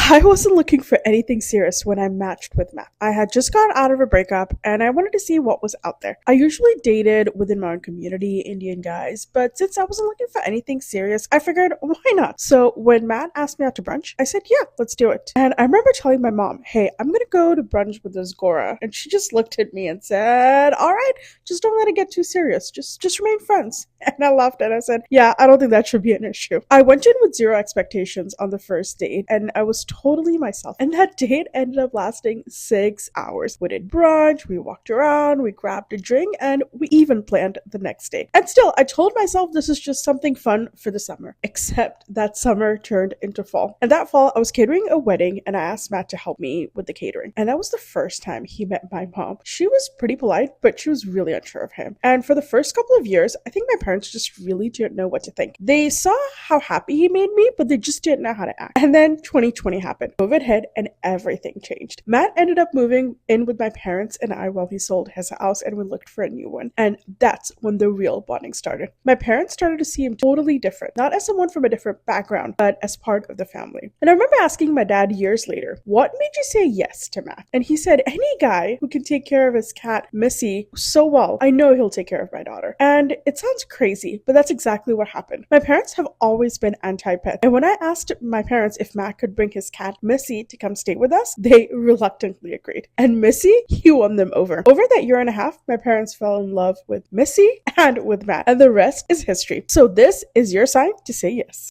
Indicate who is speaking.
Speaker 1: I wasn't looking for anything serious when I matched with Matt. I had just got out of a breakup and I wanted to see what was out there. I usually dated within my own community, Indian guys, but since I wasn't looking for anything serious, I figured why not? So when Matt asked me out to brunch, I said, yeah, let's do it. And I remember telling my mom, hey, I'm gonna go to brunch with this Gora. And she just looked at me and said, all right, just don't let it get too serious. Just remain friends. And I laughed and I said, yeah, I don't think that should be an issue. I went in with zero expectations on the first date and I was totally myself. And that date ended up lasting 6 hours. We did brunch, we walked around, we grabbed a drink, and we even planned the next day. And still, I told myself this is just something fun for the summer. Except that summer turned into fall. And that fall, I was catering a wedding and I asked Matt to help me with the catering. And that was the first time he met my mom. She was pretty polite, but she was really unsure of him. And for the first couple of years, I think my parents just really didn't know what to think. They saw how happy he made me, but they just didn't know how to act. And then 2020 happened. COVID hit and everything changed. Matt ended up moving in with my parents and I while he sold his house and we looked for a new one. And that's when the real bonding started. My parents started to see him totally different, not as someone from a different background, but as part of the family. And I remember asking my dad years later, what made you say yes to Matt? And he said, any guy who can take care of his cat, Missy, so well, I know he'll take care of my daughter. And it sounds crazy, but that's exactly what happened. My parents have always been anti-pet. And when I asked my parents if Matt could bring his cat, Missy, to come stay with us, they reluctantly agreed. And Missy, he won them over. Over that year and a half, my parents fell in love with Missy and with Matt. And the rest is history. So this is your sign to say yes.